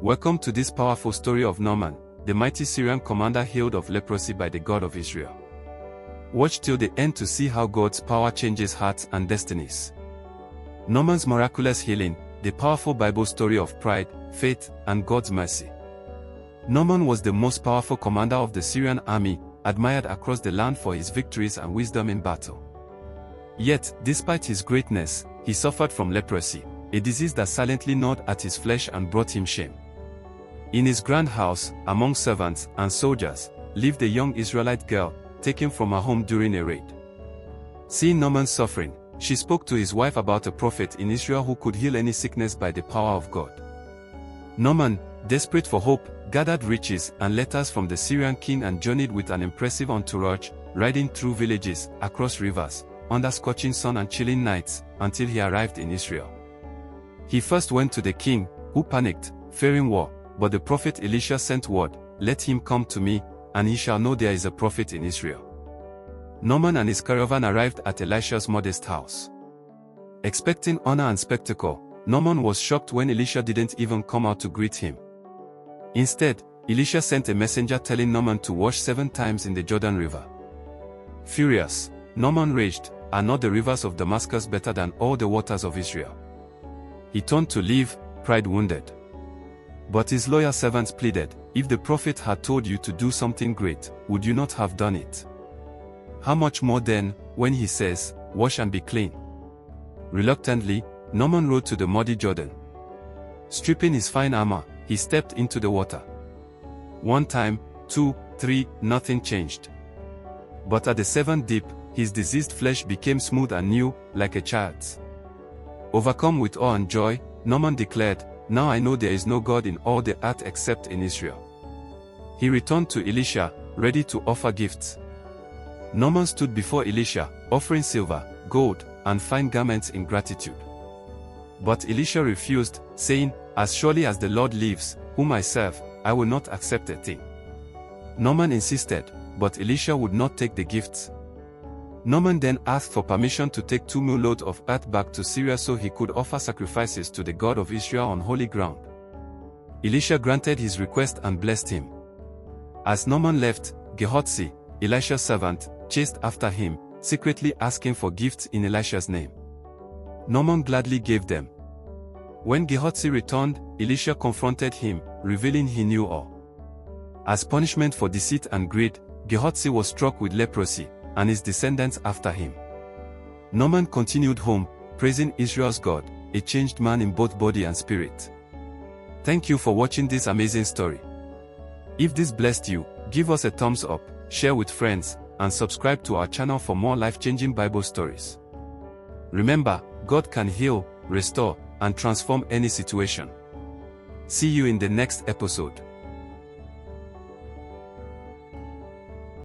Welcome to this powerful story of Naaman, the mighty Syrian commander healed of leprosy by the God of Israel. Watch till the end to see how God's power changes hearts and destinies. Naaman's miraculous healing, the powerful Bible story of pride, faith, and God's mercy. Naaman was the most powerful commander of the Syrian army, admired across the land for his victories and wisdom in battle. Yet, despite his greatness, he suffered from leprosy, a disease that silently gnawed at his flesh and brought him shame. In his grand house, among servants and soldiers, lived a young Israelite girl, taken from her home during a raid. Seeing Naaman's suffering, she spoke to his wife about a prophet in Israel who could heal any sickness by the power of God. Naaman, desperate for hope, gathered riches and letters from the Syrian king and journeyed with an impressive entourage, riding through villages, across rivers, under scorching sun and chilling nights, until he arrived in Israel. He first went to the king, who panicked, fearing war, but the prophet Elisha sent word, "Let him come to me, and he shall know there is a prophet in Israel." Naaman and his caravan arrived at Elisha's modest house. Expecting honor and spectacle, Naaman was shocked when Elisha didn't even come out to greet him. Instead, Elisha sent a messenger telling Naaman to wash 7 times in the Jordan River. Furious, Naaman raged, "Are not the rivers of Damascus better than all the waters of Israel?" He turned to leave, pride wounded. But his loyal servants pleaded, "If the prophet had told you to do something great, would you not have done it? How much more then, when he says, 'Wash and be clean'?" Reluctantly, Naaman rode to the muddy Jordan. Stripping his fine armor, he stepped into the water. 1 time, 2, 3, nothing changed. But at the 7th dip, his diseased flesh became smooth and new, like a child's. Overcome with awe and joy, Naaman declared, "Now I know there is no God in all the earth except in Israel." He returned to Elisha, ready to offer gifts. Naaman stood before Elisha, offering silver, gold, and fine garments in gratitude. But Elisha refused, saying, "As surely as the Lord lives, whom I serve, I will not accept a thing." Naaman insisted, but Elisha would not take the gifts. Naaman then asked for permission to take 2 mule loads of earth back to Syria so he could offer sacrifices to the God of Israel on holy ground. Elisha granted his request and blessed him. As Naaman left, Gehazi, Elisha's servant, chased after him, secretly asking for gifts in Elisha's name. Naaman gladly gave them. When Gehazi returned, Elisha confronted him, revealing he knew all. As punishment for deceit and greed, Gehazi was struck with leprosy, and his descendants after him. Naaman continued home, praising Israel's God, a changed man in both body and spirit. Thank you for watching this amazing story. If this blessed you, give us a thumbs up, share with friends, and subscribe to our channel for more life-changing Bible stories. Remember, God can heal, restore, and transform any situation. See you in the next episode.